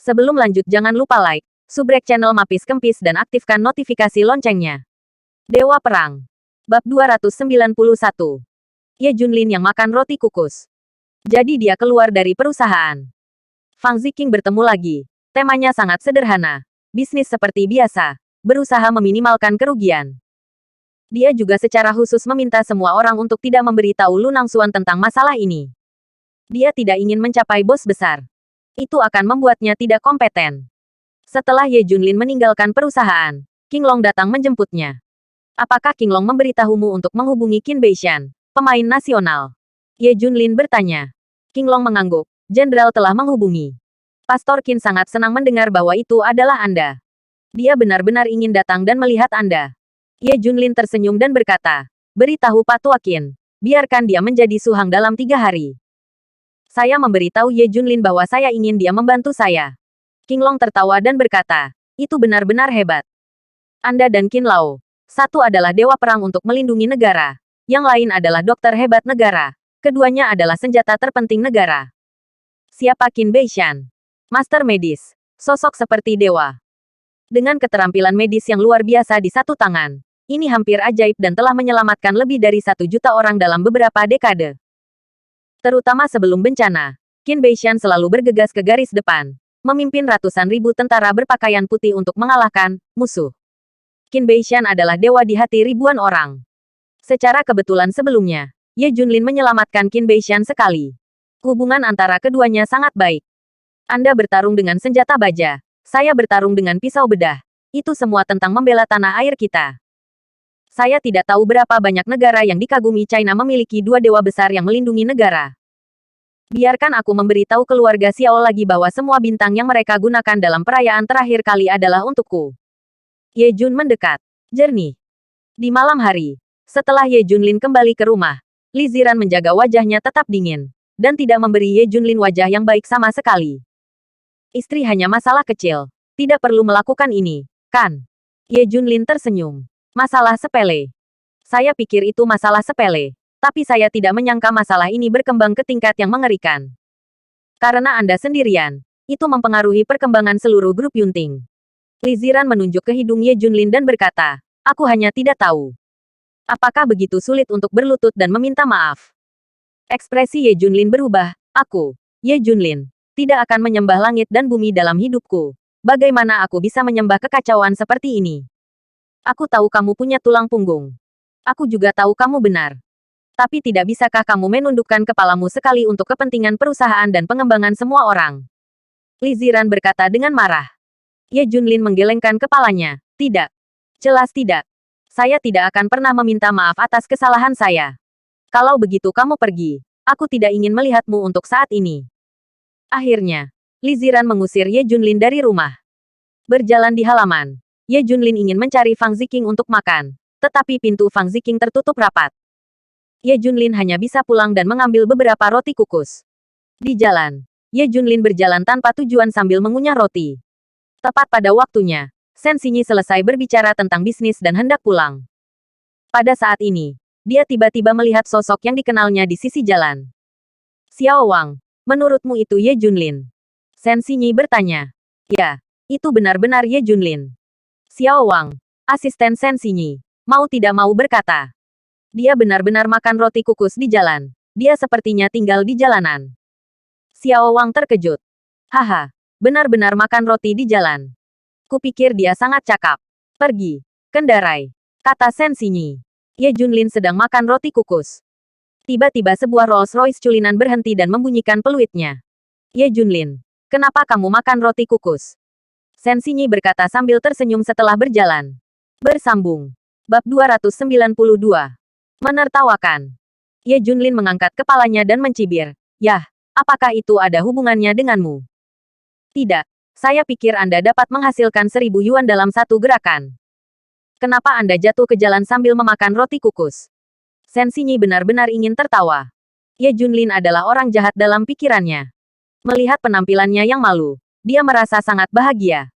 Sebelum lanjut jangan lupa like, subrek channel Mapis Kempis dan aktifkan notifikasi loncengnya. Dewa Perang. Bab 291. Ye Junlin yang makan roti kukus. Jadi dia keluar dari perusahaan. Fang Ziqing bertemu lagi. Temanya sangat sederhana. Bisnis seperti biasa. Berusaha meminimalkan kerugian. Dia juga secara khusus meminta semua orang untuk tidak memberitahu Lu Nangxuan tentang masalah ini. Dia tidak ingin mencapai bos besar. Itu akan membuatnya tidak kompeten. Setelah Ye Junlin meninggalkan perusahaan, King Long datang menjemputnya. Apakah King Long memberitahumu untuk menghubungi Qin Beishan, pemain nasional? Ye Junlin bertanya. King Long mengangguk. Jenderal telah menghubungi. Pastor Qin sangat senang mendengar bahwa itu adalah Anda. Dia benar-benar ingin datang dan melihat Anda. Ye Junlin tersenyum dan berkata, beritahu Pak Tua Qin, biarkan dia menjadi suhang dalam 3 hari. Saya memberitahu Ye Junlin bahwa saya ingin dia membantu saya. King Long tertawa dan berkata, itu benar-benar hebat. Anda dan Qin Lao. Satu adalah dewa perang untuk melindungi negara. Yang lain adalah dokter hebat negara. Keduanya adalah senjata terpenting negara. Siapa Qin Beishan? Master medis. Sosok seperti dewa. Dengan keterampilan medis yang luar biasa di satu tangan. Ini hampir ajaib dan telah menyelamatkan lebih dari 1 juta orang dalam beberapa dekade. Terutama sebelum bencana, Qin Beishan selalu bergegas ke garis depan, memimpin ratusan ribu tentara berpakaian putih untuk mengalahkan musuh. Qin Beishan adalah dewa di hati ribuan orang. Secara kebetulan sebelumnya, Ye Junlin menyelamatkan Qin Beishan sekali. Hubungan antara keduanya sangat baik. Anda bertarung dengan senjata baja, saya bertarung dengan pisau bedah. Itu semua tentang membela tanah air kita. Saya tidak tahu berapa banyak negara yang dikagumi China memiliki 2 dewa besar yang melindungi negara. Biarkan aku memberitahu keluarga Xiao lagi bahwa semua bintang yang mereka gunakan dalam perayaan terakhir kali adalah untukku. Ye Jun mendekat. Jernih. Di malam hari, setelah Ye Junlin kembali ke rumah, Li Ziran menjaga wajahnya tetap dingin, dan tidak memberi Ye Junlin wajah yang baik sama sekali. Istri hanya masalah kecil. Tidak perlu melakukan ini, kan? Ye Junlin tersenyum. Masalah sepele. Saya pikir itu masalah sepele. Tapi saya tidak menyangka masalah ini berkembang ke tingkat yang mengerikan. Karena Anda sendirian, itu mempengaruhi perkembangan seluruh grup Yunting. Li Ziran menunjuk ke hidung Ye Junlin dan berkata, aku hanya tidak tahu. Apakah begitu sulit untuk berlutut dan meminta maaf? Ekspresi Ye Junlin berubah. Aku, Ye Junlin, tidak akan menyembah langit dan bumi dalam hidupku. Bagaimana aku bisa menyembah kekacauan seperti ini? Aku tahu kamu punya tulang punggung. Aku juga tahu kamu benar. Tapi tidak bisakah kamu menundukkan kepalamu sekali untuk kepentingan perusahaan dan pengembangan semua orang? Li Ziran berkata dengan marah. Ye Junlin menggelengkan kepalanya. Tidak. Jelas tidak. Saya tidak akan pernah meminta maaf atas kesalahan saya. Kalau begitu kamu pergi. Aku tidak ingin melihatmu untuk saat ini. Akhirnya, Li Ziran mengusir Ye Junlin dari rumah. Berjalan di halaman. Ye Junlin ingin mencari Fang Ziqing untuk makan, tetapi pintu Fang Ziqing tertutup rapat. Ye Junlin hanya bisa pulang dan mengambil beberapa roti kukus. Di jalan, Ye Junlin berjalan tanpa tujuan sambil mengunyah roti. Tepat pada waktunya, Shen Xinyi selesai berbicara tentang bisnis dan hendak pulang. Pada saat ini, dia tiba-tiba melihat sosok yang dikenalnya di sisi jalan. Xiao Wang, menurutmu itu Ye Junlin? Shen Xinyi bertanya. Ya, itu benar-benar Ye Junlin. Xiao Wang, asisten Shen Xinyi, mau tidak mau berkata. Dia benar-benar makan roti kukus di jalan. Dia sepertinya tinggal di jalanan. Xiao Wang terkejut. Haha, benar-benar makan roti di jalan. Kupikir dia sangat cakap. Pergi, kendarai, kata Shen Xinyi. Ye Junlin sedang makan roti kukus. Tiba-tiba sebuah Rolls-Royce culinan berhenti dan membunyikan peluitnya. Ye Junlin, kenapa kamu makan roti kukus? Shen Xinyi berkata sambil tersenyum setelah berjalan. Bersambung. Bab 292. Menertawakan. Ye Junlin mengangkat kepalanya dan mencibir. Yah, apakah itu ada hubungannya denganmu? Tidak. Saya pikir Anda dapat menghasilkan 1000 yuan dalam satu gerakan. Kenapa Anda jatuh ke jalan sambil memakan roti kukus? Shen Xinyi benar-benar ingin tertawa. Ye Junlin adalah orang jahat dalam pikirannya. Melihat penampilannya yang malu, dia merasa sangat bahagia.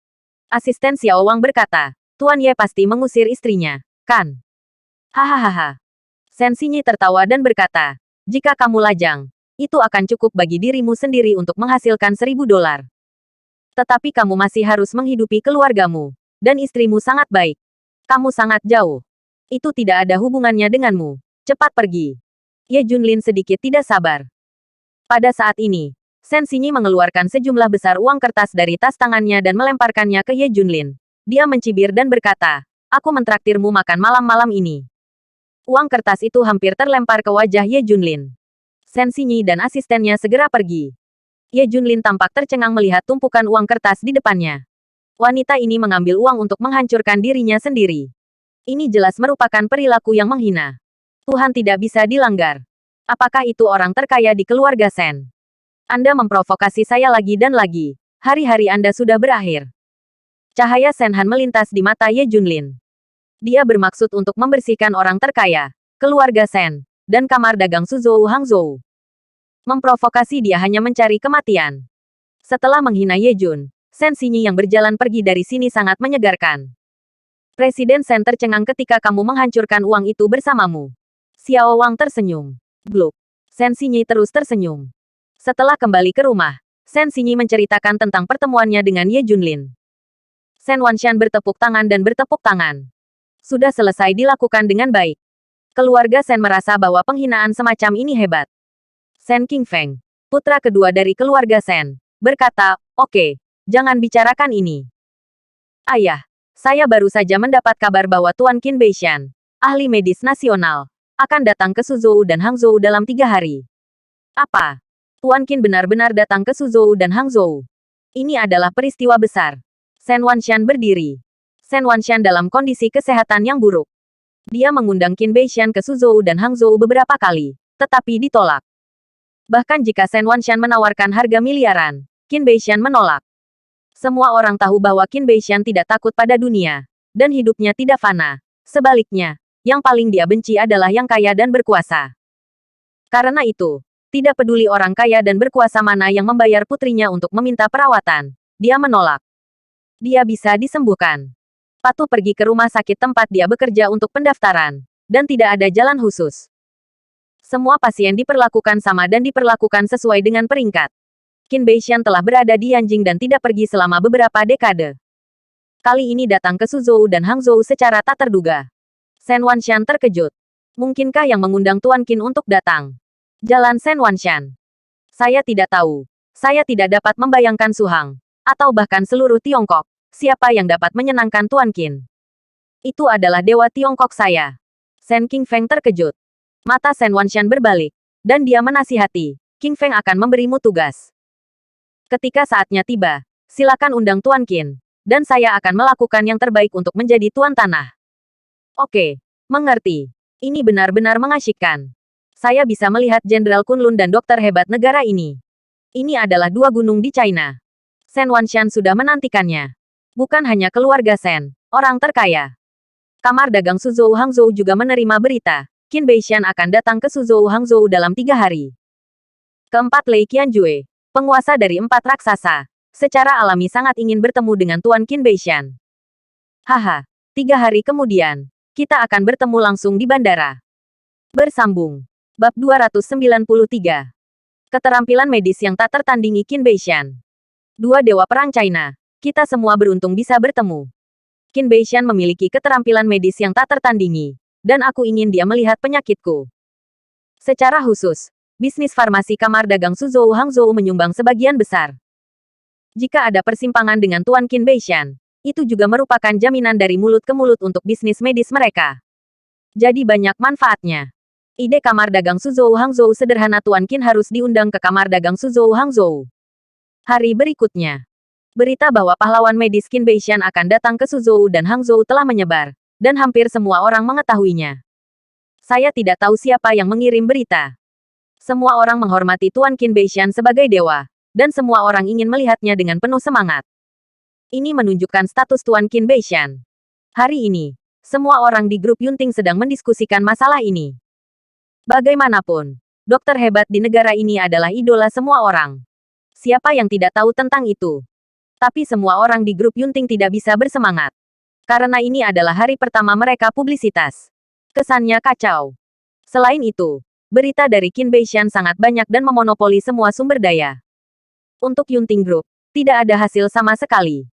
Asisten Xiao Wang berkata, Tuan Ye pasti mengusir istrinya, kan? Hahaha. Shen Xinyi tertawa dan berkata, jika kamu lajang, itu akan cukup bagi dirimu sendiri untuk menghasilkan $1000. Tetapi kamu masih harus menghidupi keluargamu. Dan istrimu sangat baik. Kamu sangat jauh. Itu tidak ada hubungannya denganmu. Cepat pergi. Ye Junlin sedikit tidak sabar. Pada saat ini, Shen Xinyi mengeluarkan sejumlah besar uang kertas dari tas tangannya dan melemparkannya ke Ye Junlin. Dia mencibir dan berkata, aku mentraktirmu makan malam-malam ini. Uang kertas itu hampir terlempar ke wajah Ye Junlin. Shen Xinyi dan asistennya segera pergi. Ye Junlin tampak tercengang melihat tumpukan uang kertas di depannya. Wanita ini mengambil uang untuk menghancurkan dirinya sendiri. Ini jelas merupakan perilaku yang menghina. Tuhan tidak bisa dilanggar. Apakah itu orang terkaya di keluarga Shen? Anda memprovokasi saya lagi dan lagi. Hari-hari Anda sudah berakhir. Cahaya Shen Han melintas di mata Ye Junlin. Dia bermaksud untuk membersihkan orang terkaya, keluarga Shen, dan kamar dagang Suzhou Hangzhou. Memprovokasi dia hanya mencari kematian. Setelah menghina Ye Jun, Shen Xinyi yang berjalan pergi dari sini sangat menyegarkan. Presiden Shen tercengang ketika kamu menghancurkan uang itu bersamamu. Xiao Wang tersenyum. Gluk. Shen Xinyi terus tersenyum. Setelah kembali ke rumah, Shen Xinyi menceritakan tentang pertemuannya dengan Ye Junlin. Shen Wanshan bertepuk tangan dan bertepuk tangan. Sudah selesai dilakukan dengan baik. Keluarga Shen merasa bahwa penghinaan semacam ini hebat. Shen Qingfeng, putra kedua dari keluarga Shen, berkata, oke, jangan bicarakan ini. Ayah, saya baru saja mendapat kabar bahwa Tuan Qin Beishan, ahli medis nasional, akan datang ke Suzhou dan Hangzhou dalam 3 hari. Apa? Tuan Qin benar-benar datang ke Suzhou dan Hangzhou. Ini adalah peristiwa besar. Shen Wanshan berdiri. Shen Wanshan dalam kondisi kesehatan yang buruk. Dia mengundang Qin Beishan ke Suzhou dan Hangzhou beberapa kali, tetapi ditolak. Bahkan jika Shen Wanshan menawarkan harga miliaran, Qin Beishan menolak. Semua orang tahu bahwa Qin Beishan tidak takut pada dunia, dan hidupnya tidak fana. Sebaliknya, yang paling dia benci adalah yang kaya dan berkuasa. Karena itu, tidak peduli orang kaya dan berkuasa mana yang membayar putrinya untuk meminta perawatan, dia menolak. Dia bisa disembuhkan. Patuh pergi ke rumah sakit tempat dia bekerja untuk pendaftaran, dan tidak ada jalan khusus. Semua pasien diperlakukan sama dan diperlakukan sesuai dengan peringkat. Qin Beishan telah berada di Yanjing dan tidak pergi selama beberapa dekade. Kali ini datang ke Suzhou dan Hangzhou secara tak terduga. Shen Wanshan terkejut. Mungkinkah yang mengundang Tuan Qin untuk datang? Jalan Shen Wanshan. Saya tidak tahu. Saya tidak dapat membayangkan Su Hang, atau bahkan seluruh Tiongkok, siapa yang dapat menyenangkan Tuan Qin. Itu adalah dewa Tiongkok saya. Shen Qingfeng terkejut. Mata Shen Wanshan berbalik, dan dia menasihati, Qingfeng akan memberimu tugas. Ketika saatnya tiba, silakan undang Tuan Qin, dan saya akan melakukan yang terbaik untuk menjadi Tuan Tanah. Oke, mengerti. Ini benar-benar mengasyikkan. Saya bisa melihat Jenderal Kunlun dan dokter hebat negara ini. Ini adalah 2 gunung di China. Shen Wanshan sudah menantikannya. Bukan hanya keluarga Shen, orang terkaya. Kamar dagang Suzhou Hangzhou juga menerima berita. Qin Beishan akan datang ke Suzhou Hangzhou dalam 3 hari. Keempat, Lei Qianjue, penguasa dari 4 raksasa, secara alami sangat ingin bertemu dengan Tuan Qin Beishan. Haha, 3 hari kemudian, kita akan bertemu langsung di bandara. Bersambung. Bab 293. Keterampilan medis yang tak tertandingi Qin Beishan. 2 dewa perang China, kita semua beruntung bisa bertemu. Qin Beishan memiliki keterampilan medis yang tak tertandingi. Dan aku ingin dia melihat penyakitku. Secara khusus, bisnis farmasi kamar dagang Suzhou Hangzhou menyumbang sebagian besar. Jika ada persimpangan dengan Tuan Qin Beishan, itu juga merupakan jaminan dari mulut ke mulut untuk bisnis medis mereka. Jadi banyak manfaatnya. Ide kamar dagang Suzhou Hangzhou sederhana. Tuan Qin harus diundang ke kamar dagang Suzhou Hangzhou. Hari berikutnya, berita bahwa pahlawan medis Qin Beishan akan datang ke Suzhou dan Hangzhou telah menyebar. Dan hampir semua orang mengetahuinya. Saya tidak tahu siapa yang mengirim berita. Semua orang menghormati Tuan Qin Beishan sebagai dewa, dan semua orang ingin melihatnya dengan penuh semangat. Ini menunjukkan status Tuan Qin Beishan. Hari ini, semua orang di grup Yunting sedang mendiskusikan masalah ini. Bagaimanapun, dokter hebat di negara ini adalah idola semua orang. Siapa yang tidak tahu tentang itu? Tapi semua orang di grup Yunting tidak bisa bersemangat. Karena ini adalah hari pertama mereka publisitas. Kesannya kacau. Selain itu, berita dari Qin Beishan sangat banyak dan memonopoli semua sumber daya. Untuk Yunting Group, Tidak ada hasil sama sekali.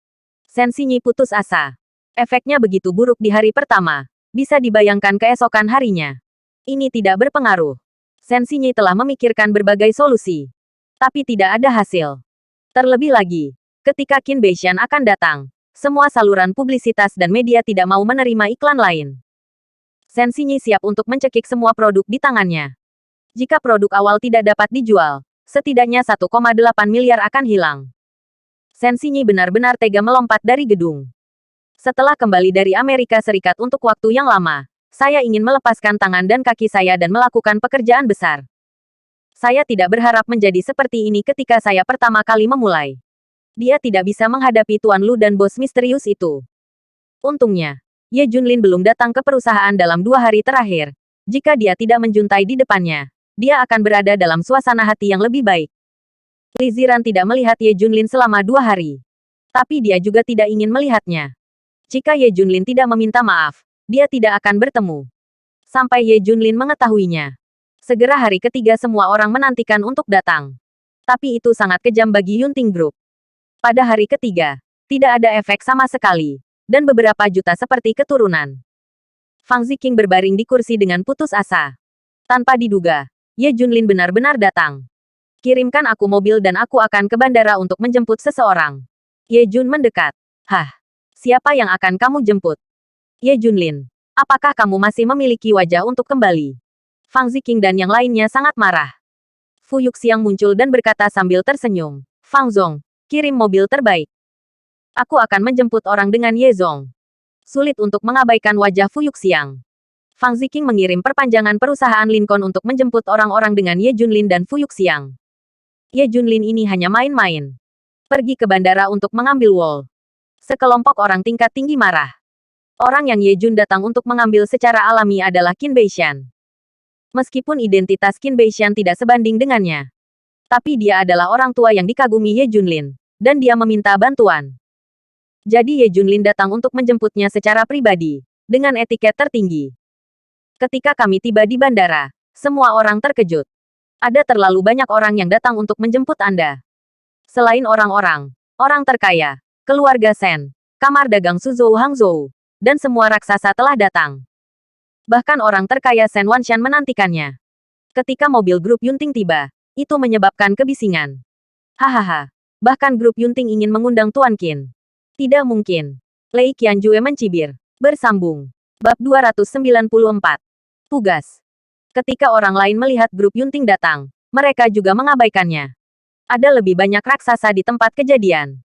Shen Xinyi putus asa. Efeknya begitu buruk di hari pertama. Bisa dibayangkan keesokan harinya. Ini tidak berpengaruh. Shen Xinyi telah memikirkan berbagai solusi. Tapi tidak ada hasil. Terlebih lagi, ketika Qin Beishan akan datang, semua saluran publisitas dan media tidak mau menerima iklan lain. Shen Xinyi siap untuk mencekik semua produk di tangannya. Jika produk awal tidak dapat dijual, setidaknya 1,8 miliar akan hilang. Shen Xinyi benar-benar tega melompat dari gedung. Setelah kembali dari Amerika Serikat untuk waktu yang lama, saya ingin melepaskan tangan dan kaki saya dan melakukan pekerjaan besar. Saya tidak berharap menjadi seperti ini ketika saya pertama kali memulai. Dia tidak bisa menghadapi Tuan Lu dan bos misterius itu. Untungnya, Ye Junlin belum datang ke perusahaan dalam 2 hari terakhir. Jika dia tidak menjuntai di depannya, dia akan berada dalam suasana hati yang lebih baik. Li Ziran tidak melihat Ye Junlin selama 2 hari. Tapi dia juga tidak ingin melihatnya. Jika Ye Junlin tidak meminta maaf, dia tidak akan bertemu. Sampai Ye Junlin mengetahuinya. Segera hari ketiga semua orang menantikan untuk datang. Tapi itu sangat kejam bagi Yunting Group. Pada hari ketiga, tidak ada efek sama sekali. Dan beberapa juta seperti keturunan. Fang Ziqing berbaring di kursi dengan putus asa. Tanpa diduga, Ye Junlin benar-benar datang. Kirimkan aku mobil dan aku akan ke bandara untuk menjemput seseorang. Ye Jun mendekat. Hah? Siapa yang akan kamu jemput? Ye Junlin. Apakah kamu masih memiliki wajah untuk kembali? Fang Ziqing dan yang lainnya sangat marah. Fu Yuxiang muncul dan berkata sambil tersenyum. Fang Zong, kirim mobil terbaik. Aku akan menjemput orang dengan Ye Zong. Sulit untuk mengabaikan wajah Fu Yuxiang. Fang Ziqing mengirim perpanjangan perusahaan Lincoln untuk menjemput orang-orang dengan Ye Junlin dan Fu Yuxiang. Ye Junlin ini hanya main-main. Pergi ke bandara untuk mengambil wol. Sekelompok orang tingkat tinggi marah. Orang yang Ye Jun datang untuk mengambil secara alami adalah Qin Beishan. Meskipun identitas Qin Beishan tidak sebanding dengannya. Tapi dia adalah orang tua yang dikagumi Ye Junlin. Dan dia meminta bantuan. Jadi Ye Junlin datang untuk menjemputnya secara pribadi. Dengan etiket tertinggi. Ketika kami tiba di bandara, semua orang terkejut. Ada terlalu banyak orang yang datang untuk menjemput Anda. Selain orang-orang, orang terkaya, keluarga Shen, kamar dagang Suzhou Hangzhou, dan semua raksasa telah datang. Bahkan orang terkaya Shen Wanshan menantikannya. Ketika mobil grup Yunting tiba, itu menyebabkan kebisingan. Hahaha, bahkan grup Yunting ingin mengundang Tuan Qin. Tidak mungkin. Lei Qianjue mencibir. Bersambung. Bab 294. Tugas. Ketika orang lain melihat grup Yunting datang, mereka juga mengabaikannya. Ada lebih banyak raksasa di tempat kejadian.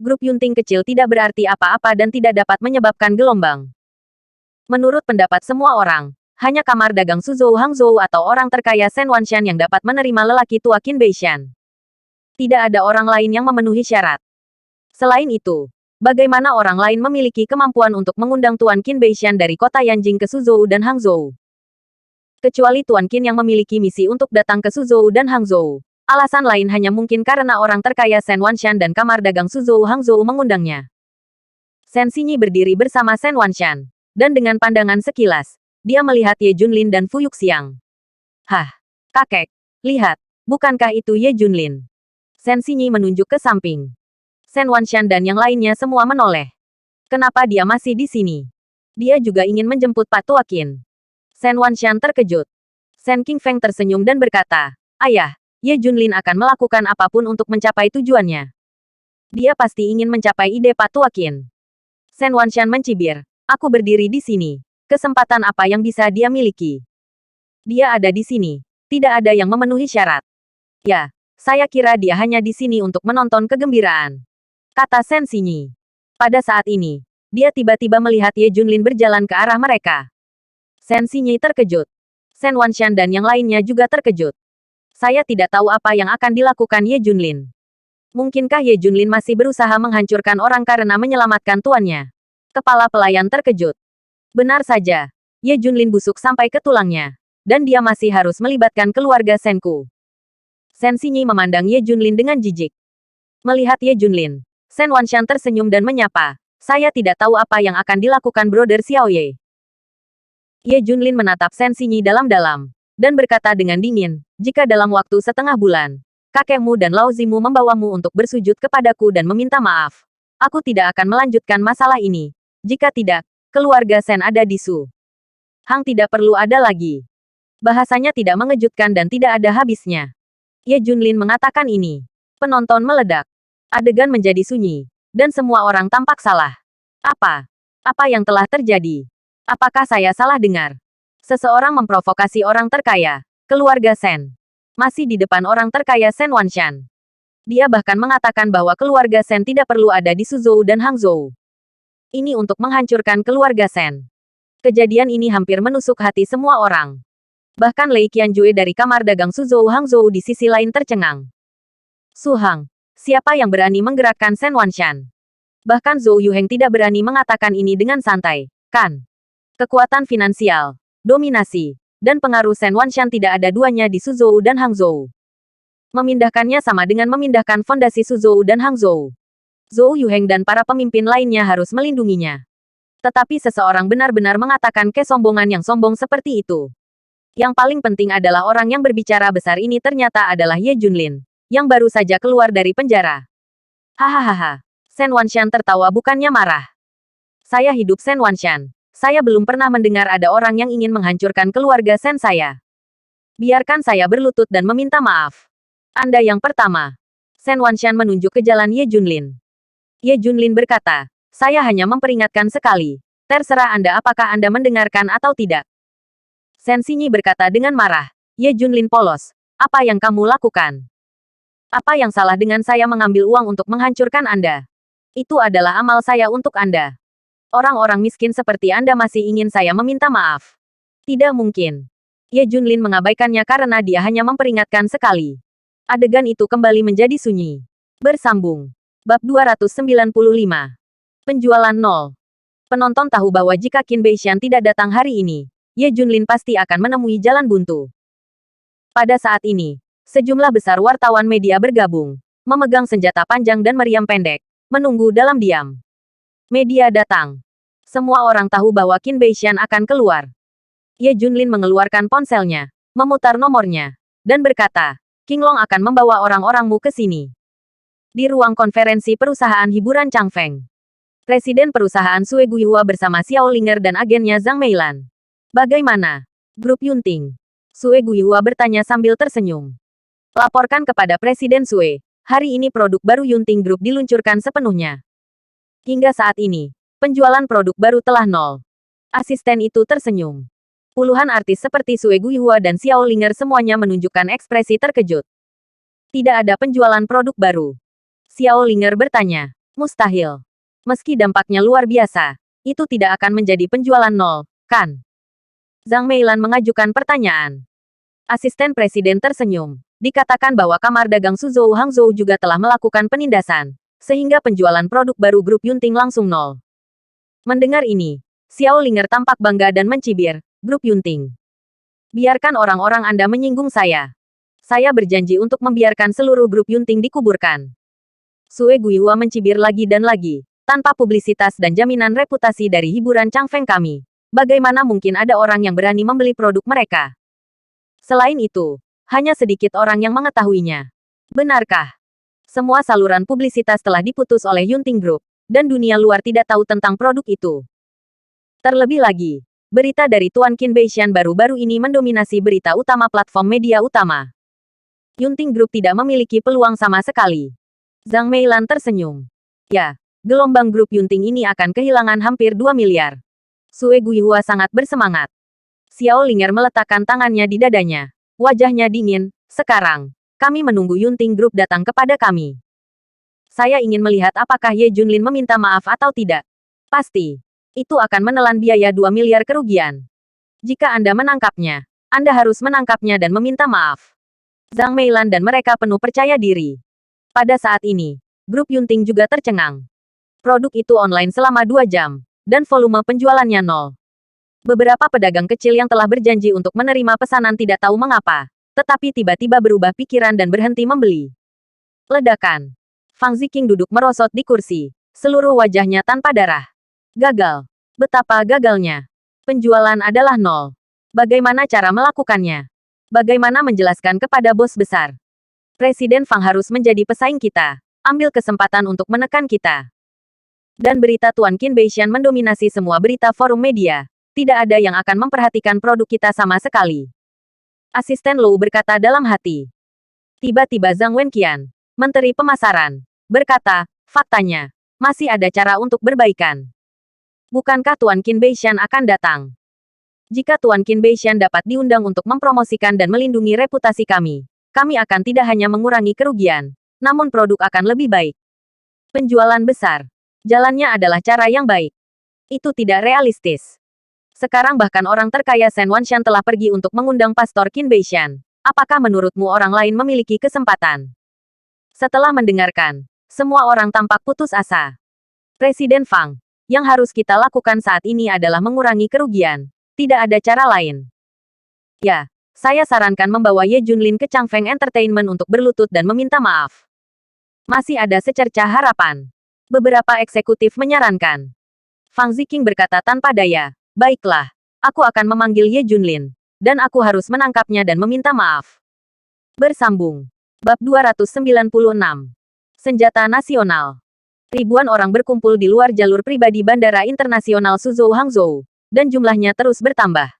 Grup Yunting kecil tidak berarti apa-apa dan tidak dapat menyebabkan gelombang. Menurut pendapat semua orang, hanya kamar dagang Suzhou Hangzhou atau orang terkaya Shen Wanshan yang dapat menerima lelaki tua Qin Beishan. Tidak ada orang lain yang memenuhi syarat. Selain itu, bagaimana orang lain memiliki kemampuan untuk mengundang Tuan Qin Beishan dari kota Yanjing ke Suzhou dan Hangzhou? Kecuali Tuan Qin yang memiliki misi untuk datang ke Suzhou dan Hangzhou. Alasan lain hanya mungkin karena orang terkaya Shen Wanshan dan kamar dagang Suzhou Hangzhou mengundangnya. Shen Xinyi berdiri bersama Shen Wanshan. Dan dengan pandangan sekilas, dia melihat Ye Junlin dan Fu Yuxiang. Hah, kakek, lihat, bukankah itu Ye Junlin? Shen Xinyi menunjuk ke samping. Shen Wanshan dan yang lainnya semua menoleh. Kenapa dia masih di sini? Dia juga ingin menjemput Pak Tua Qin. Shen Wanshan terkejut. Shen Qingfeng tersenyum dan berkata, Ayah, Ye Junlin akan melakukan apapun untuk mencapai tujuannya. Dia pasti ingin mencapai ide Pak Tua Qin. Shen Wanshan mencibir. Aku berdiri di sini. Kesempatan apa yang bisa dia miliki? Dia ada di sini. Tidak ada yang memenuhi syarat. Ya, saya kira dia hanya di sini untuk menonton kegembiraan. Kata Shen Xinyi. Pada saat ini, dia tiba-tiba melihat Ye Junlin berjalan ke arah mereka. Shen Xinyi terkejut. Shen Wanshan dan yang lainnya juga terkejut. Saya tidak tahu apa yang akan dilakukan Ye Junlin. Mungkinkah Ye Junlin masih berusaha menghancurkan orang karena menyelamatkan tuannya? Kepala pelayan terkejut. Benar saja. Ye Junlin busuk sampai ke tulangnya. Dan dia masih harus melibatkan keluarga Shenku. Shen Xinyi memandang Ye Junlin dengan jijik. Melihat Ye Junlin, Shen Wanshan tersenyum dan menyapa. Saya tidak tahu apa yang akan dilakukan Brother Xiaoye. Ye Junlin menatap Shen Xinyi dalam-dalam. Dan berkata dengan dingin, jika dalam waktu setengah bulan, kakekmu dan Laozimu membawamu untuk bersujud kepadaku dan meminta maaf. Aku tidak akan melanjutkan masalah ini. Jika tidak, keluarga Sen ada di Su Hang tidak perlu ada lagi. Bahasanya tidak mengejutkan dan tidak ada habisnya. Ye Junlin mengatakan ini. Penonton meledak. Adegan menjadi sunyi. Dan semua orang tampak salah. Apa? Apa yang telah terjadi? Apakah saya salah dengar? Seseorang memprovokasi orang terkaya, keluarga Sen. Masih di depan orang terkaya Sen Wanshan. Dia bahkan mengatakan bahwa keluarga Sen tidak perlu ada di Suzhou dan Hangzhou. Ini untuk menghancurkan keluarga Sen. Kejadian ini hampir menusuk hati semua orang. Bahkan Lei Qianjue dari kamar dagang Suzhou Hangzhou di sisi lain tercengang. Su Hang, siapa yang berani menggerakkan Sen Wanshan? Bahkan Zhou Yuheng tidak berani mengatakan ini dengan santai, kan? Kekuatan finansial, dominasi, dan pengaruh Sen Wanshan tidak ada duanya di Suzhou dan Hangzhou. Memindahkannya sama dengan memindahkan fondasi Suzhou dan Hangzhou. Zhou Yuheng dan para pemimpin lainnya harus melindunginya. Tetapi seseorang benar-benar mengatakan kesombongan yang sombong seperti itu. Yang paling penting adalah orang yang berbicara besar ini ternyata adalah Ye Junlin, yang baru saja keluar dari penjara. Hahaha. Sen Wanshan tertawa bukannya marah. Saya hidup Sen Wanshan. Saya belum pernah mendengar ada orang yang ingin menghancurkan keluarga Sen saya. Biarkan saya berlutut dan meminta maaf. Anda yang pertama. Sen Wanshan menunjuk ke jalan Ye Junlin. Ye Junlin berkata, saya hanya memperingatkan sekali. Terserah Anda apakah Anda mendengarkan atau tidak. Sen Xinyi berkata dengan marah. Ye Junlin polos. Apa yang kamu lakukan? Apa yang salah dengan saya mengambil uang untuk menghancurkan Anda? Itu adalah amal saya untuk Anda. Orang-orang miskin seperti Anda masih ingin saya meminta maaf. Tidak mungkin. Ye Junlin mengabaikannya karena dia hanya memperingatkan sekali. Adegan itu kembali menjadi sunyi. Bersambung. Bab 295. Penjualan nol. Penonton tahu bahwa jika Qin Beishan tidak datang hari ini, Ye Junlin pasti akan menemui jalan buntu. Pada saat ini, sejumlah besar wartawan media bergabung, memegang senjata panjang dan meriam pendek, menunggu dalam diam. Media datang. Semua orang tahu bahwa Qin Beishan akan keluar. Ye Junlin mengeluarkan ponselnya, memutar nomornya, dan berkata, King Long akan membawa orang-orangmu ke sini. Di ruang konferensi perusahaan hiburan Changfeng. Presiden perusahaan Sue Guihua bersama Xiao Linger dan agennya Zhang Meilan. Bagaimana? Grup Yunting. Sue Guihua bertanya sambil tersenyum. Laporkan kepada Presiden Sue, hari ini produk baru Yunting Group diluncurkan sepenuhnya. Hingga saat ini, penjualan produk baru telah nol. Asisten itu tersenyum. Puluhan artis seperti Sue Guihua dan Xiao Linger semuanya menunjukkan ekspresi terkejut. Tidak ada penjualan produk baru. Xiao Linger bertanya, mustahil. Meski dampaknya luar biasa, itu tidak akan menjadi penjualan nol, kan? Zhang Meilan mengajukan pertanyaan. Asisten Presiden tersenyum. Dikatakan bahwa kamar dagang Suzhou Hangzhou juga telah melakukan penindasan, sehingga penjualan produk baru grup Yunting langsung nol. Mendengar ini, Xiao Linger tampak bangga dan mencibir, grup Yunting. Biarkan orang-orang Anda menyinggung saya. Saya berjanji untuk membiarkan seluruh grup Yunting dikuburkan. Sue Guihua mencibir lagi dan lagi. Tanpa publisitas dan jaminan reputasi dari hiburan Changfeng kami, bagaimana mungkin ada orang yang berani membeli produk mereka? Selain itu, hanya sedikit orang yang mengetahuinya. Benarkah? Semua saluran publisitas telah diputus oleh Yunting Group, dan dunia luar tidak tahu tentang produk itu. Terlebih lagi, berita dari Tuan Qin Beishan baru-baru ini mendominasi berita utama platform media utama. Yunting Group tidak memiliki peluang sama sekali. Zhang Meilan tersenyum. Ya. Gelombang grup Yunting ini akan kehilangan hampir 2 miliar. Sue Guihua sangat bersemangat. Xiao Linger meletakkan tangannya di dadanya. Wajahnya dingin. Sekarang, kami menunggu Yunting Group datang kepada kami. Saya ingin melihat apakah Ye Junlin meminta maaf atau tidak. Pasti. Itu akan menelan biaya 2 miliar kerugian. Jika Anda menangkapnya, Anda harus menangkapnya dan meminta maaf. Zhang Meilan dan mereka penuh percaya diri. Pada saat ini, grup Yunting juga tercengang. Produk itu online selama 2 jam, dan volume penjualannya nol. Beberapa pedagang kecil yang telah berjanji untuk menerima pesanan tidak tahu mengapa, tetapi tiba-tiba berubah pikiran dan berhenti membeli. Ledakan. Fang Ziqing duduk merosot di kursi, seluruh wajahnya tanpa darah. Gagal. Betapa gagalnya. Penjualan adalah nol. Bagaimana cara melakukannya? Bagaimana menjelaskan kepada bos besar? Presiden Fang harus menjadi pesaing kita. Ambil kesempatan untuk menekan kita. Dan berita Tuan Qin Beishan mendominasi semua berita forum media. Tidak ada yang akan memperhatikan produk kita sama sekali. Asisten Lou berkata dalam hati. Tiba-tiba Zhang Wenqian, Menteri Pemasaran, berkata, faktanya, masih ada cara untuk berbaikan. Bukankah Tuan Qin Beishan akan datang? Jika Tuan Qin Beishan dapat diundang untuk mempromosikan dan melindungi reputasi kami akan tidak hanya mengurangi kerugian, namun produk akan lebih baik. Penjualan besar. Jalannya adalah cara yang baik. Itu tidak realistis. Sekarang bahkan orang terkaya Shen Wanshan telah pergi untuk mengundang Pastor Qin Beishan. Apakah menurutmu orang lain memiliki kesempatan? Setelah mendengarkan, semua orang tampak putus asa. Presiden Fang, yang harus kita lakukan saat ini adalah mengurangi kerugian. Tidak ada cara lain. Ya, saya sarankan membawa Ye Junlin ke Changfeng Entertainment untuk berlutut dan meminta maaf. Masih ada secercah harapan. Beberapa eksekutif menyarankan. Fang Ziqing berkata tanpa daya, baiklah, aku akan memanggil Ye Junlin, dan aku harus menangkapnya dan meminta maaf. Bersambung. Bab 296. Senjata Nasional. Ribuan orang berkumpul di luar jalur pribadi Bandara Internasional Suzhou Hangzhou, dan jumlahnya terus bertambah.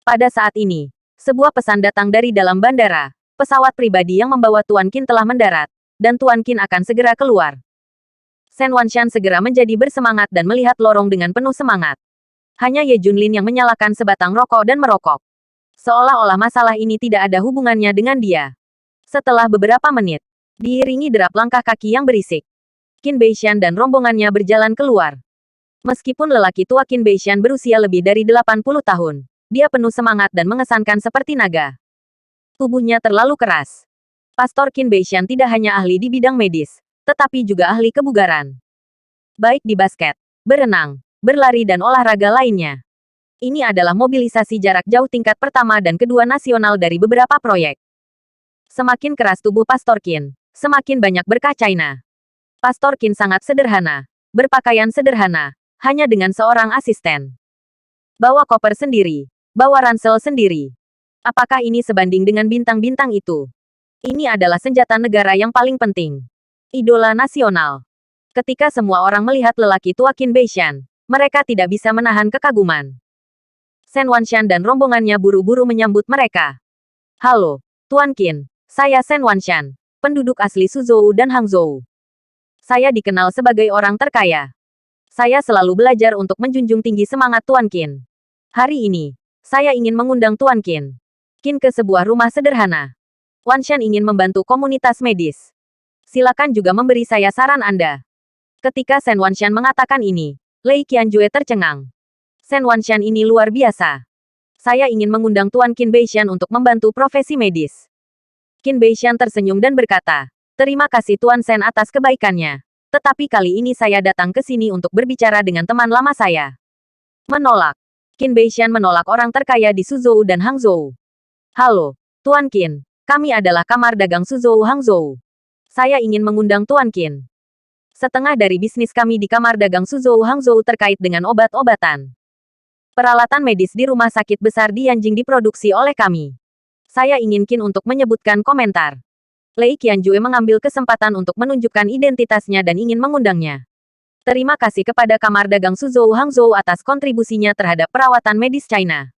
Pada saat ini, sebuah pesan datang dari dalam bandara. Pesawat pribadi yang membawa Tuan Qin telah mendarat, dan Tuan Qin akan segera keluar. Shen Wanshan segera menjadi bersemangat dan melihat lorong dengan penuh semangat. Hanya Ye Junlin yang menyalakan sebatang rokok dan merokok. Seolah-olah masalah ini tidak ada hubungannya dengan dia. Setelah beberapa menit, diiringi derap langkah kaki yang berisik, Qin Beishan dan rombongannya berjalan keluar. Meskipun lelaki tua Qin Beishan berusia lebih dari 80 tahun, dia penuh semangat dan mengesankan seperti naga. Tubuhnya terlalu keras. Pastor Qin Beishan tidak hanya ahli di bidang medis, tetapi juga ahli kebugaran. Baik di basket, berenang, berlari dan olahraga lainnya. Ini adalah mobilisasi jarak jauh tingkat pertama dan kedua nasional dari beberapa proyek. Semakin keras tubuh Pastor Qin, semakin banyak berkah China. Pastor Qin sangat sederhana, berpakaian sederhana, hanya dengan seorang asisten. Bawa koper sendiri, bawa ransel sendiri. Apakah ini sebanding dengan bintang-bintang itu? Ini adalah senjata negara yang paling penting. Idola nasional. Ketika semua orang melihat lelaki tua Qin Beishan, mereka tidak bisa menahan kekaguman. Shen Wanshan dan rombongannya buru-buru menyambut mereka. Halo, Tuan Qin, saya Shen Wanshan, penduduk asli Suzhou dan Hangzhou. Saya dikenal sebagai orang terkaya. Saya selalu belajar untuk menjunjung tinggi semangat Tuan Qin. Hari ini, saya ingin mengundang Tuan Qin ke sebuah rumah sederhana. Wanshan ingin membantu komunitas medis. Silakan juga memberi saya saran Anda. Ketika Shen Wanshan mengatakan ini, Lei Qianjue tercengang. Shen Wanshan ini luar biasa. Saya ingin mengundang Tuan Qin Beishan untuk membantu profesi medis. Qin Beishan tersenyum dan berkata, terima kasih Tuan Shen atas kebaikannya. Tetapi kali ini saya datang ke sini untuk berbicara dengan teman lama saya. Menolak. Qin Beishan menolak orang terkaya di Suzhou dan Hangzhou. Halo, Tuan Qin. Kami adalah Kamar Dagang Suzhou Hangzhou. Saya ingin mengundang Tuan Qin. Setengah dari bisnis kami di Kamar Dagang Suzhou Hangzhou terkait dengan obat-obatan. Peralatan medis di rumah sakit besar di Yanjing diproduksi oleh kami. Saya ingin Qin untuk menyebutkan komentar. Lei Qianjue mengambil kesempatan untuk menunjukkan identitasnya dan ingin mengundangnya. Terima kasih kepada Kamar Dagang Suzhou Hangzhou atas kontribusinya terhadap perawatan medis China.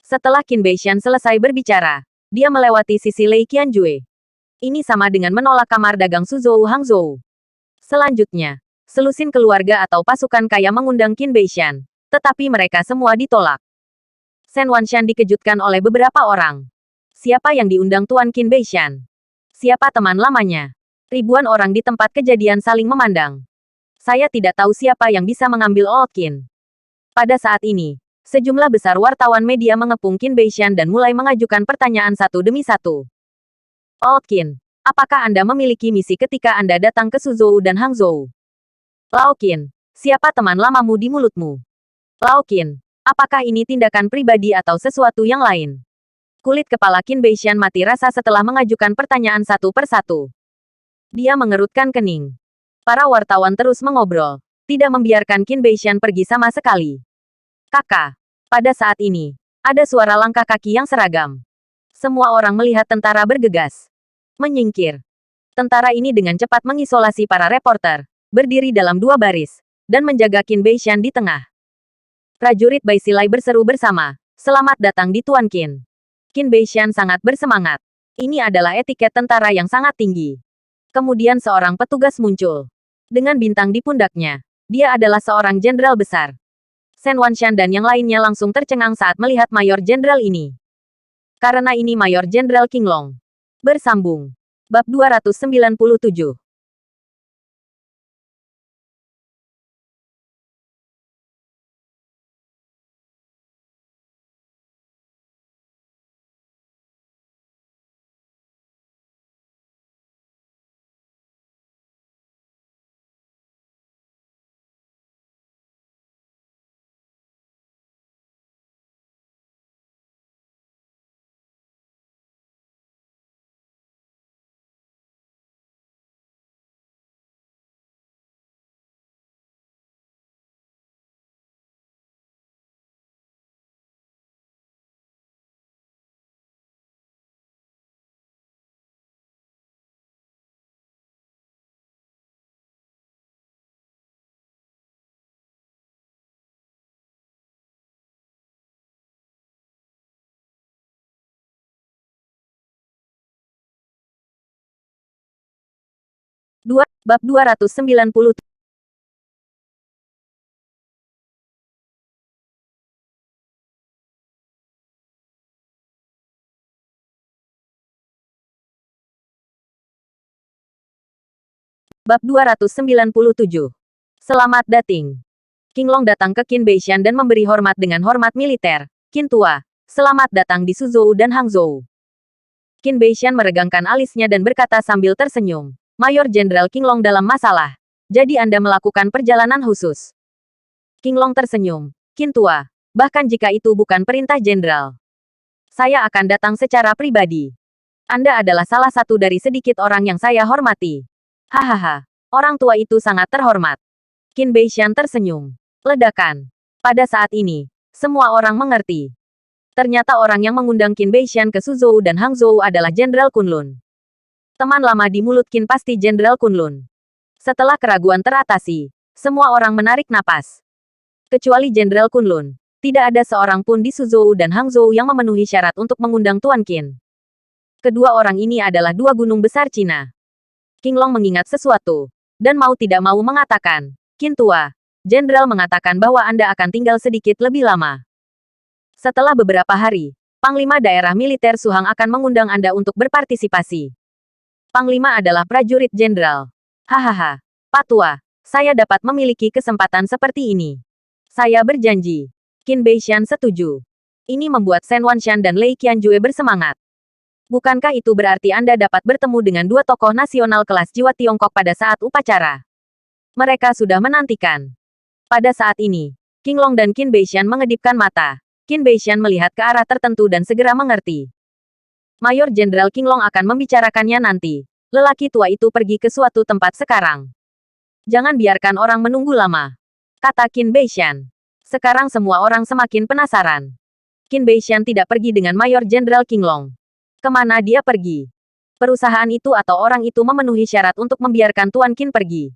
Setelah Qin Beishan selesai berbicara, dia melewati sisi Lei Qianjue. Ini sama dengan menolak Kamar Dagang Suzhou Hangzhou. Selanjutnya, selusin keluarga atau pasukan kaya mengundang Qin Beishan, tetapi mereka semua ditolak. Shen Wanshan dikejutkan oleh beberapa orang. Siapa yang diundang Tuan Qin Beishan? Siapa teman lamanya? Ribuan orang di tempat kejadian saling memandang. Saya tidak tahu siapa yang bisa mengambil Old Qin. Pada saat ini, sejumlah besar wartawan media mengepung Qin Beishan dan mulai mengajukan pertanyaan satu demi satu. Old Qin, apakah Anda memiliki misi ketika Anda datang ke Suzhou dan Hangzhou? Lao Qin, siapa teman lamamu di mulutmu? Lao Qin, apakah ini tindakan pribadi atau sesuatu yang lain? Kulit kepala Qin Beishan mati rasa setelah mengajukan pertanyaan satu persatu. Dia mengerutkan kening. Para wartawan terus mengobrol, tidak membiarkan Qin Beishan pergi sama sekali. Kakak, pada saat ini, ada suara langkah kaki yang seragam. Semua orang melihat tentara bergegas. Menyingkir. Tentara ini dengan cepat mengisolasi para reporter, berdiri dalam dua baris, dan menjaga Qin Beishan di tengah. Prajurit Baisilai berseru bersama, "Selamat datang di Tuan Qin." Qin Beishan sangat bersemangat. Ini adalah etiket tentara yang sangat tinggi. Kemudian seorang petugas muncul. Dengan bintang di pundaknya. Dia adalah seorang jenderal besar. Shen Wanshan dan yang lainnya langsung tercengang saat melihat mayor jenderal ini. Karena ini mayor jenderal Qinglong. Bersambung. Bab 297. Bab 290. Bab 297. Selamat dating. Qinglong datang ke Qin Beishan dan memberi hormat dengan hormat militer. "Qin tua, selamat datang di Suzhou dan Hangzhou." Qin Beishan meregangkan alisnya dan berkata sambil tersenyum, "Mayor Jenderal Qinglong dalam masalah. Jadi Anda melakukan perjalanan khusus." Qinglong tersenyum. "Qin tua, bahkan jika itu bukan perintah jenderal, saya akan datang secara pribadi. Anda adalah salah satu dari sedikit orang yang saya hormati." Hahaha. Orang tua itu sangat terhormat. Qin Beishan tersenyum. Ledakan. Pada saat ini, semua orang mengerti. Ternyata orang yang mengundang Qin Beishan ke Suzhou dan Hangzhou adalah Jenderal Kunlun. Teman lama di mulut Qin pasti Jenderal Kunlun. Setelah keraguan teratasi, semua orang menarik napas. Kecuali Jenderal Kunlun. Tidak ada seorang pun di Suzhou dan Hangzhou yang memenuhi syarat untuk mengundang Tuan Qin. Kedua orang ini adalah dua gunung besar Cina. Qinglong mengingat sesuatu, dan mau tidak mau mengatakan, "Qin tua, Jenderal mengatakan bahwa Anda akan tinggal sedikit lebih lama. Setelah beberapa hari, Panglima Daerah Militer Suhang akan mengundang Anda untuk berpartisipasi." Panglima adalah prajurit jenderal. Hahaha. Pak tua, saya dapat memiliki kesempatan seperti ini. Saya berjanji. Qin Beishan setuju. Ini membuat Shen Wanshan dan Lei Qianjue bersemangat. Bukankah itu berarti Anda dapat bertemu dengan dua tokoh nasional kelas jiwa Tiongkok pada saat upacara? Mereka sudah menantikan. Pada saat ini, Qinglong dan Qin Beishan mengedipkan mata. Qin Beishan melihat ke arah tertentu dan segera mengerti. Mayor Jenderal Qinglong akan membicarakannya nanti. Lelaki tua itu pergi ke suatu tempat sekarang. Jangan biarkan orang menunggu lama, kata Qin Beishan. Sekarang semua orang semakin penasaran. Qin Beishan tidak pergi dengan Mayor Jenderal Qinglong. Kemana dia pergi? Perusahaan itu atau orang itu memenuhi syarat untuk membiarkan Tuan Qin pergi.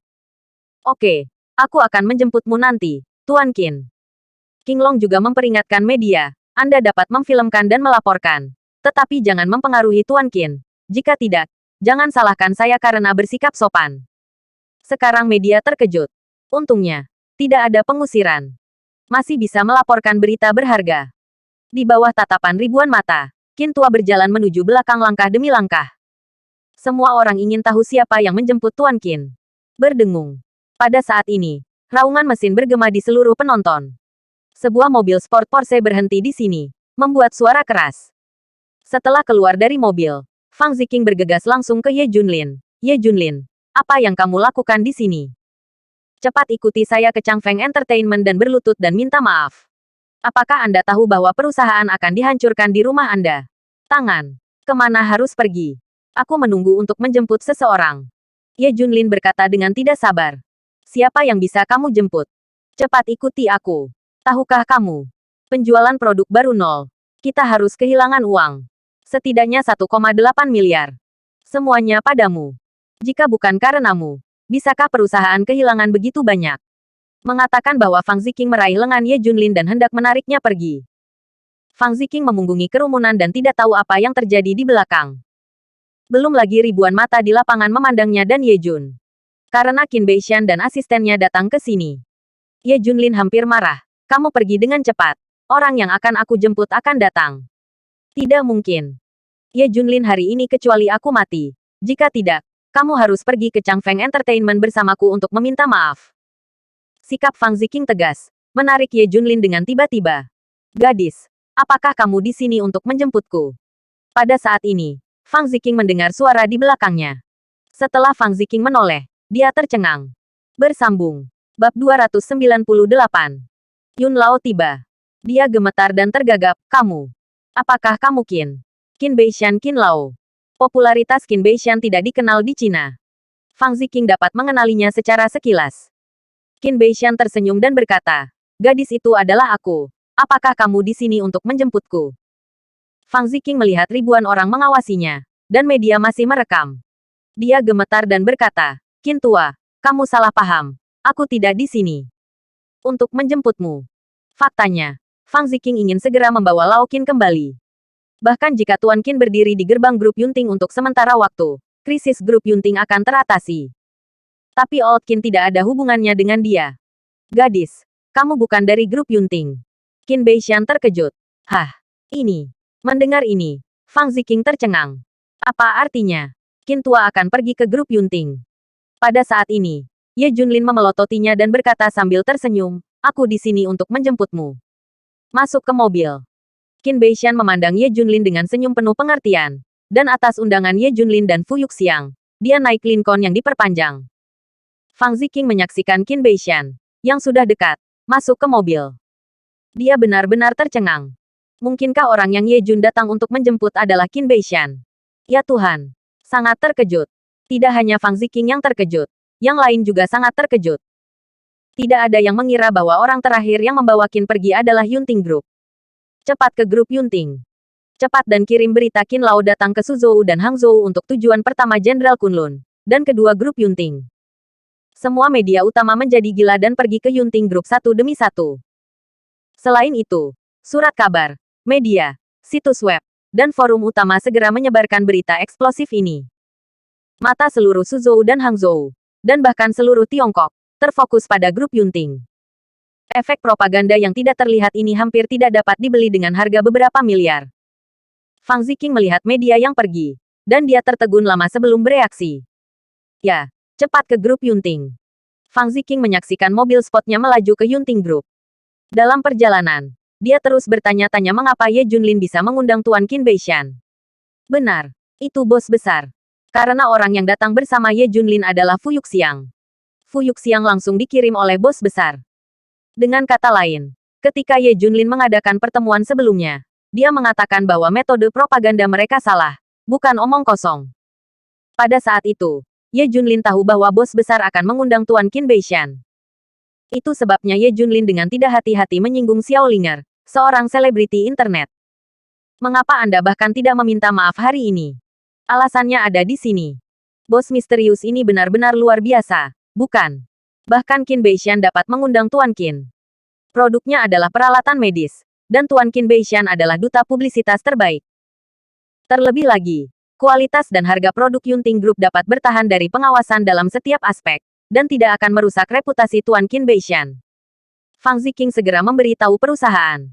Oke, aku akan menjemputmu nanti, Tuan Qin. Qinglong juga memperingatkan media, Anda dapat memfilmkan dan melaporkan. Tetapi jangan mempengaruhi Tuan Qin. Jika tidak, jangan salahkan saya karena bersikap sopan. Sekarang media terkejut. Untungnya, tidak ada pengusiran. Masih bisa melaporkan berita berharga. Di bawah tatapan ribuan mata, Qin tua berjalan menuju belakang langkah demi langkah. Semua orang ingin tahu siapa yang menjemput Tuan Qin. Berdengung. Pada saat ini, raungan mesin bergema di seluruh penonton. Sebuah mobil sport Porsche berhenti di sini, membuat suara keras. Setelah keluar dari mobil, Fang Ziqing bergegas langsung ke Ye Junlin. "Ye Junlin, apa yang kamu lakukan di sini? Cepat ikuti saya ke Changfeng Entertainment dan berlutut dan minta maaf. Apakah Anda tahu bahwa perusahaan akan dihancurkan di rumah Anda? Tangan. Kemana harus pergi? Aku menunggu untuk menjemput seseorang." Ye Junlin berkata dengan tidak sabar. "Siapa yang bisa kamu jemput? Cepat ikuti aku. Tahukah kamu? Penjualan produk baru nol. Kita harus kehilangan uang. Setidaknya 1,8 miliar. Semuanya padamu. Jika bukan karenamu, bisakah perusahaan kehilangan begitu banyak? Mengatakan bahwa Fang Ziqing meraih lengan Ye Junlin dan hendak menariknya pergi. Fang Ziqing memunggungi kerumunan dan tidak tahu apa yang terjadi di belakang. Belum lagi ribuan mata di lapangan memandangnya dan Ye Jun. Karena Qin Beishan dan asistennya datang ke sini. Ye Junlin hampir marah. Kamu pergi dengan cepat. Orang yang akan aku jemput akan datang. Tidak mungkin. Ye Junlin hari ini kecuali aku mati. Jika tidak, kamu harus pergi ke Changfeng Entertainment bersamaku untuk meminta maaf. Sikap Fang Ziqing tegas, menarik Ye Junlin dengan tiba-tiba. Gadis, apakah kamu di sini untuk menjemputku? Pada saat ini, Fang Ziqing mendengar suara di belakangnya. Setelah Fang Ziqing menoleh, dia tercengang. Bersambung. Bab 298. Yun Lao tiba. Dia gemetar dan tergagap. Kamu. Apakah kamu Qin Beishan Qin Lao? Popularitas Qin Beishan tidak dikenal di Cina. Fang Ziqing dapat mengenalinya secara sekilas. Qin Beishan tersenyum dan berkata, gadis itu adalah aku. Apakah kamu di sini untuk menjemputku? Fang Ziqing melihat ribuan orang mengawasinya, dan media masih merekam. Dia gemetar dan berkata, Qin tua, kamu salah paham. Aku tidak di sini untuk menjemputmu. Faktanya, Fang Ziqing ingin segera membawa Lao Qin kembali. Bahkan jika Tuan Qin berdiri di gerbang grup Yunting untuk sementara waktu, krisis grup Yunting akan teratasi. Tapi Old Qin tidak ada hubungannya dengan dia. Gadis, kamu bukan dari grup Yunting. Qin Beishan terkejut. Hah, ini. Mendengar ini, Fang Ziqing tercengang. Apa artinya? Qin tua akan pergi ke grup Yunting. Pada saat ini, Ye Junlin memelototinya dan berkata sambil tersenyum, aku di sini untuk menjemputmu. Masuk ke mobil. Qin Beishan memandang Ye Junlin dengan senyum penuh pengertian. Dan atas undangan Ye Junlin dan Fu Yuxiang, dia naik Lincoln yang diperpanjang. Fang Ziqing menyaksikan Qin Beishan, yang sudah dekat, masuk ke mobil. Dia benar-benar tercengang. Mungkinkah orang yang Ye Jun datang untuk menjemput adalah Qin Beishan? Ya Tuhan, sangat terkejut. Tidak hanya Fang Ziqing yang terkejut, yang lain juga sangat terkejut. Tidak ada yang mengira bahwa orang terakhir yang membawa Qin pergi adalah Yunting Group. Cepat ke grup Yunting. Cepat dan kirim berita Qin Lao datang ke Suzhou dan Hangzhou untuk tujuan pertama Jenderal Kunlun, dan kedua grup Yunting. Semua media utama menjadi gila dan pergi ke Yunting Group satu demi satu. Selain itu, surat kabar, media, situs web, dan forum utama segera menyebarkan berita eksplosif ini. Mata seluruh Suzhou dan Hangzhou, dan bahkan seluruh Tiongkok, terfokus pada grup Yunting. Efek propaganda yang tidak terlihat ini hampir tidak dapat dibeli dengan harga beberapa miliar. Fang Ziqing melihat media yang pergi, dan dia tertegun lama sebelum bereaksi. Ya, cepat ke grup Yunting. Fang Ziqing menyaksikan mobil spotnya melaju ke Yunting Group. Dalam perjalanan, dia terus bertanya-tanya mengapa Ye Junlin bisa mengundang Tuan Qin Beishan. Benar, itu bos besar. Karena orang yang datang bersama Ye Junlin adalah Fu Yuxiang. Fu Yuxiang langsung dikirim oleh bos besar. Dengan kata lain, ketika Ye Junlin mengadakan pertemuan sebelumnya, dia mengatakan bahwa metode propaganda mereka salah, bukan omong kosong. Pada saat itu, Ye Junlin tahu bahwa bos besar akan mengundang Tuan Qin Beishan. Itu sebabnya Ye Junlin dengan tidak hati-hati menyinggung Xiao Linger, seorang selebriti internet. Mengapa Anda bahkan tidak meminta maaf hari ini? Alasannya ada di sini. Bos misterius ini benar-benar luar biasa, bukan? Bahkan Qin Beishan dapat mengundang Tuan Qin. Produknya adalah peralatan medis, dan Tuan Qin Beishan adalah duta publisitas terbaik. Terlebih lagi, kualitas dan harga produk Yunting Group dapat bertahan dari pengawasan dalam setiap aspek, dan tidak akan merusak reputasi Tuan Qin Beishan. Fang Ziqing segera memberitahu perusahaan.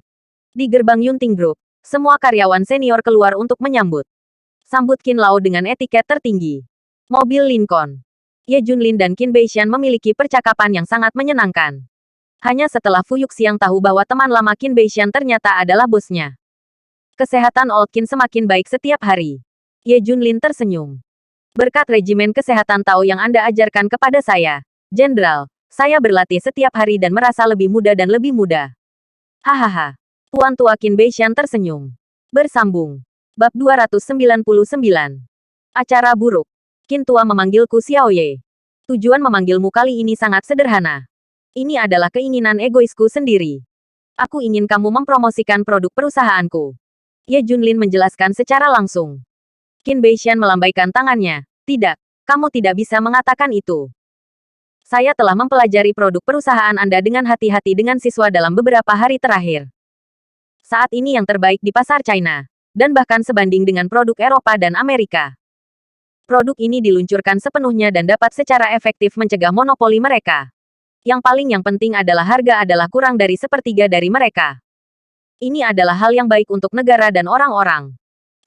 Di gerbang Yunting Group, semua karyawan senior keluar untuk menyambut. Sambut Qin Lao dengan etiket tertinggi. Mobil Lincoln. Ye Junlin dan Qin Beishan memiliki percakapan yang sangat menyenangkan. Hanya setelah Fu Yuxiang tahu bahwa teman lama Qin Beishan ternyata adalah bosnya. Kesehatan Old Qin semakin baik setiap hari. Ye Junlin tersenyum. Berkat regimen kesehatan Tao yang Anda ajarkan kepada saya, Jenderal, saya berlatih setiap hari dan merasa lebih muda dan lebih muda. Hahaha. Tuan tua Qin Beishan tersenyum. Bersambung. Bab 299. Acara buruk. Qin tua memanggilku Xiao Ye. Tujuan memanggilmu kali ini sangat sederhana. Ini adalah keinginan egoisku sendiri. Aku ingin kamu mempromosikan produk perusahaanku. Ye Junlin menjelaskan secara langsung. Qin Beishan melambaikan tangannya. Tidak, kamu tidak bisa mengatakan itu. Saya telah mempelajari produk perusahaan Anda dengan hati-hati dengan siswa dalam beberapa hari terakhir. Saat ini yang terbaik di pasar China, dan bahkan sebanding dengan produk Eropa dan Amerika. Produk ini diluncurkan sepenuhnya dan dapat secara efektif mencegah monopoli mereka. Yang penting adalah harga adalah kurang dari sepertiga dari mereka. Ini adalah hal yang baik untuk negara dan orang-orang.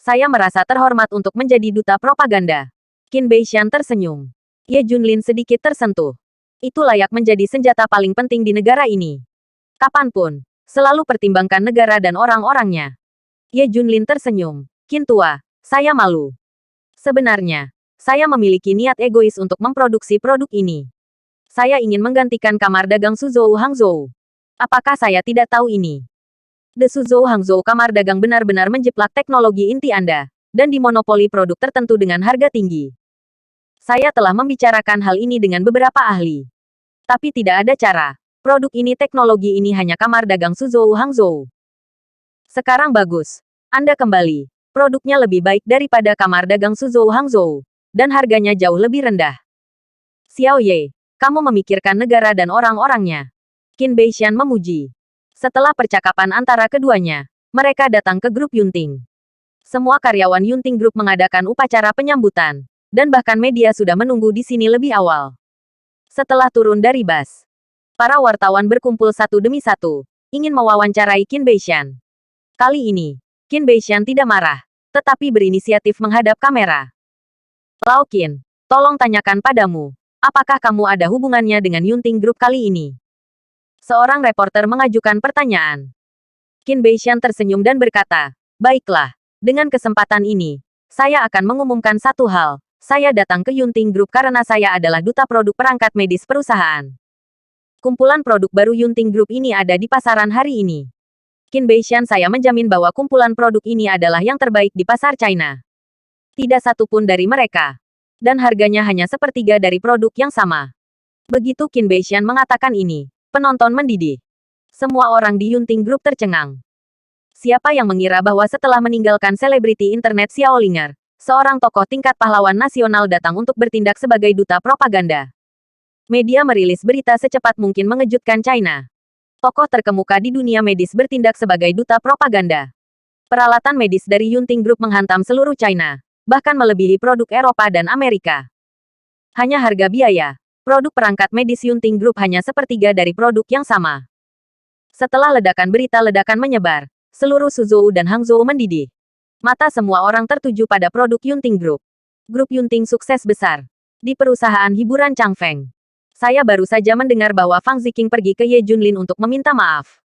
Saya merasa terhormat untuk menjadi duta propaganda. Qin Beishan tersenyum. Ye Junlin sedikit tersentuh. Itu layak menjadi senjata paling penting di negara ini. Kapanpun, selalu pertimbangkan negara dan orang-orangnya. Ye Junlin tersenyum. Qin tua, saya malu. Sebenarnya, saya memiliki niat egois untuk memproduksi produk ini. Saya ingin menggantikan kamar dagang Suzhou Hangzhou. Apakah saya tidak tahu ini? The Suzhou Hangzhou kamar dagang benar-benar menjiplak teknologi inti Anda, dan dimonopoli produk tertentu dengan harga tinggi. Saya telah membicarakan hal ini dengan beberapa ahli. Tapi tidak ada cara. Produk ini teknologi ini hanya kamar dagang Suzhou Hangzhou. Sekarang bagus. Anda kembali. Produknya lebih baik daripada kamar dagang Suzhou Hangzhou. Dan harganya jauh lebih rendah. Xiao Ye, kamu memikirkan negara dan orang-orangnya. Qin Beishan memuji. Setelah percakapan antara keduanya, mereka datang ke grup Yunting. Semua karyawan Yunting Group mengadakan upacara penyambutan. Dan bahkan media sudah menunggu di sini lebih awal. Setelah turun dari bus, para wartawan berkumpul satu demi satu, ingin mewawancarai Qin Beishan. Kali ini, Qin Beishan tidak marah, tetapi berinisiatif menghadap kamera. Lao Qin, tolong tanyakan padamu, apakah kamu ada hubungannya dengan Yunting Group kali ini? Seorang reporter mengajukan pertanyaan. Qin Beishan tersenyum dan berkata, baiklah, dengan kesempatan ini, saya akan mengumumkan satu hal. Saya datang ke Yunting Group karena saya adalah duta produk perangkat medis perusahaan. Kumpulan produk baru Yunting Group ini ada di pasaran hari ini. Qin Beishan, saya menjamin bahwa kumpulan produk ini adalah yang terbaik di pasar China. Tidak satu pun dari mereka. Dan harganya hanya sepertiga dari produk yang sama. Begitu Qin Beishan mengatakan ini, penonton mendidih. Semua orang di Yunting Group tercengang. Siapa yang mengira bahwa setelah meninggalkan selebriti internet Xiao Linger, seorang tokoh tingkat pahlawan nasional datang untuk bertindak sebagai duta propaganda. Media merilis berita secepat mungkin mengejutkan China. Tokoh terkemuka di dunia medis bertindak sebagai duta propaganda. Peralatan medis dari Yunting Group menghantam seluruh China, bahkan melebihi produk Eropa dan Amerika. Hanya harga biaya, produk perangkat medis Yunting Group hanya sepertiga dari produk yang sama. Setelah ledakan menyebar, seluruh Suzhou dan Hangzhou mendidih. Mata semua orang tertuju pada produk Yunting Group. Grup Yunting sukses besar. Di perusahaan hiburan Changfeng. Saya baru saja mendengar bahwa Fang Ziqing pergi ke Ye Junlin untuk meminta maaf.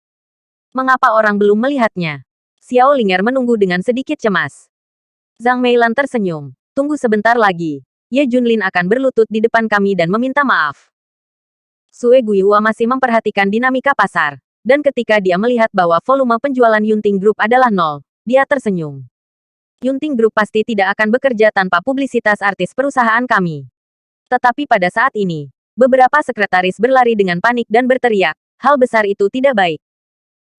Mengapa orang belum melihatnya? Xiao Linger menunggu dengan sedikit cemas. Zhang Meilan tersenyum. Tunggu sebentar lagi. Ye Junlin akan berlutut di depan kami dan meminta maaf. Sue Guihua masih memperhatikan dinamika pasar. Dan ketika dia melihat bahwa volume penjualan Yunting Group adalah nol, dia tersenyum. Yunting Group pasti tidak akan bekerja tanpa publisitas artis perusahaan kami. Tetapi pada saat ini, beberapa sekretaris berlari dengan panik dan berteriak, hal besar itu tidak baik.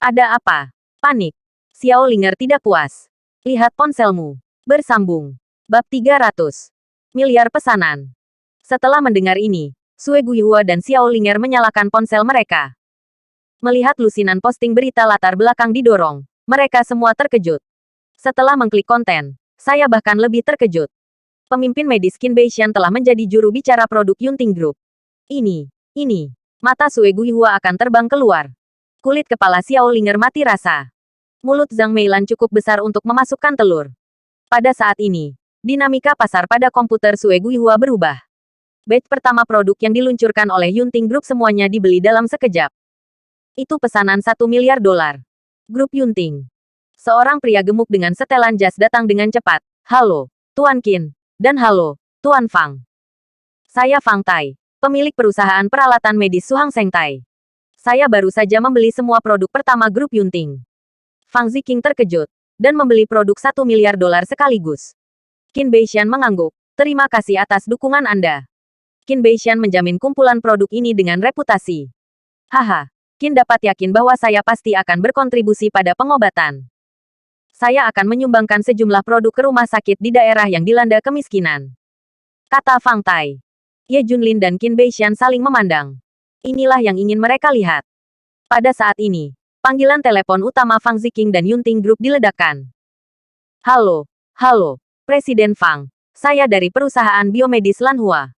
Ada apa? Panik. Xiao Linger tidak puas. Lihat ponselmu. Bersambung. Bab 300. Miliar pesanan. Setelah mendengar ini, Sue Guihua dan Xiao Linger menyalakan ponsel mereka. Melihat lusinan posting berita latar belakang didorong, mereka semua terkejut. Setelah mengklik konten, saya bahkan lebih terkejut. Pemimpin medis Qin Beishan telah menjadi juru bicara produk Yunting Group. Ini. Mata Sue Guihua akan terbang keluar. Kulit kepala Xiao Linger mati rasa. Mulut Zhang Meilan cukup besar untuk memasukkan telur. Pada saat ini, dinamika pasar pada komputer Sue Guihua berubah. Batch pertama produk yang diluncurkan oleh Yunting Group semuanya dibeli dalam sekejap. Itu pesanan $1 miliar. Grup Yunting. Seorang pria gemuk dengan setelan jas datang dengan cepat. Halo, Tuan Qin. Dan halo, Tuan Fang. Saya Fang Tai, pemilik perusahaan peralatan medis Suhang Seng Tai. Saya baru saja membeli semua produk pertama grup Yunting. Fang Ziqing terkejut, dan membeli produk $1 miliar sekaligus. Qin Beishan mengangguk. Terima kasih atas dukungan Anda. Qin Beishan menjamin kumpulan produk ini dengan reputasi. Haha, Qin dapat yakin bahwa saya pasti akan berkontribusi pada pengobatan. Saya akan menyumbangkan sejumlah produk ke rumah sakit di daerah yang dilanda kemiskinan. Kata Fang Tai. Ye Junlin dan Qin Beishan saling memandang. Inilah yang ingin mereka lihat. Pada saat ini, panggilan telepon utama Fang Ziqing dan Yunting Group diledakkan. Halo, Presiden Fang. Saya dari perusahaan biomedis Lanhua.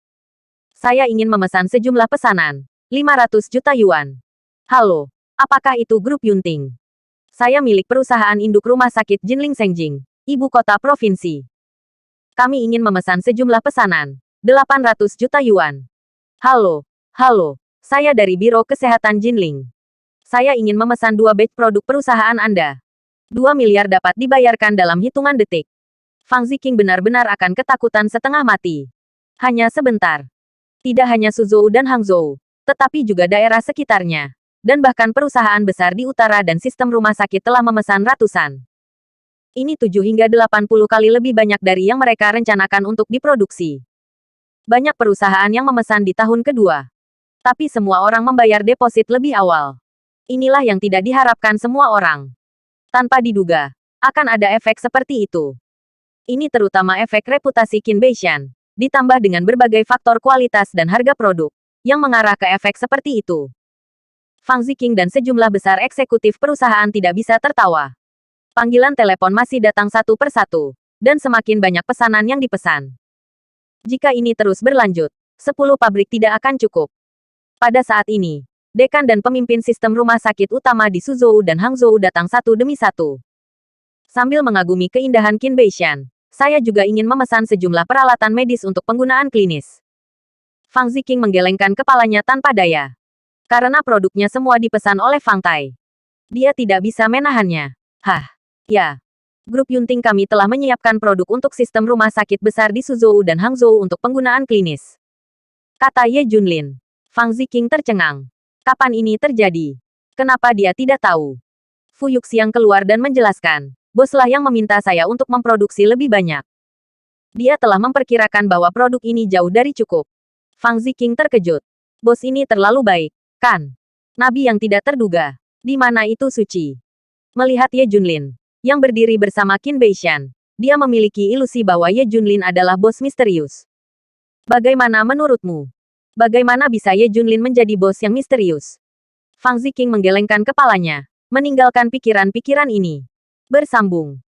Saya ingin memesan sejumlah pesanan. 500 juta yuan. Halo, apakah itu grup Yunting? Saya milik perusahaan induk rumah sakit Jinling Sengjing, ibu kota provinsi. Kami ingin memesan sejumlah pesanan. 800 juta yuan. Halo, saya dari Biro Kesehatan Jinling. Saya ingin memesan 2 batch produk perusahaan Anda. 2 miliar dapat dibayarkan dalam hitungan detik. Fang Ziqing benar-benar akan ketakutan setengah mati. Hanya sebentar. Tidak hanya Suzhou dan Hangzhou, tetapi juga daerah sekitarnya. Dan bahkan perusahaan besar di utara dan sistem rumah sakit telah memesan ratusan. Ini 7 hingga 80 kali lebih banyak dari yang mereka rencanakan untuk diproduksi. Banyak perusahaan yang memesan di tahun kedua. Tapi semua orang membayar deposit lebih awal. Inilah yang tidak diharapkan semua orang. Tanpa diduga, akan ada efek seperti itu. Ini terutama efek reputasi Qin Beishan, ditambah dengan berbagai faktor kualitas dan harga produk, yang mengarah ke efek seperti itu. Fang Ziqing dan sejumlah besar eksekutif perusahaan tidak bisa tertawa. Panggilan telepon masih datang satu persatu, dan semakin banyak pesanan yang dipesan. Jika ini terus berlanjut, 10 pabrik tidak akan cukup. Pada saat ini, dekan dan pemimpin sistem rumah sakit utama di Suzhou dan Hangzhou datang satu demi satu. Sambil mengagumi keindahan Qin Beishan, saya juga ingin memesan sejumlah peralatan medis untuk penggunaan klinis. Fang Ziqing menggelengkan kepalanya tanpa daya. Karena produknya semua dipesan oleh Fang Tai. Dia tidak bisa menahannya. Ya. Grup Yunting kami telah menyiapkan produk untuk sistem rumah sakit besar di Suzhou dan Hangzhou untuk penggunaan klinis. Kata Ye Junlin. Fang Ziqing tercengang. Kapan ini terjadi? Kenapa dia tidak tahu? Fu Yuxiang keluar dan menjelaskan. Boslah yang meminta saya untuk memproduksi lebih banyak. Dia telah memperkirakan bahwa produk ini jauh dari cukup. Fang Ziqing terkejut. Bos ini terlalu baik, kan? Nabi yang tidak terduga. Di mana itu suci? Melihat Ye Junlin, yang berdiri bersama Qin Beishan, dia memiliki ilusi bahwa Ye Junlin adalah bos misterius. Bagaimana menurutmu? Bagaimana bisa Ye Junlin menjadi bos yang misterius? Fang Ziqing menggelengkan kepalanya, meninggalkan pikiran-pikiran ini. Bersambung.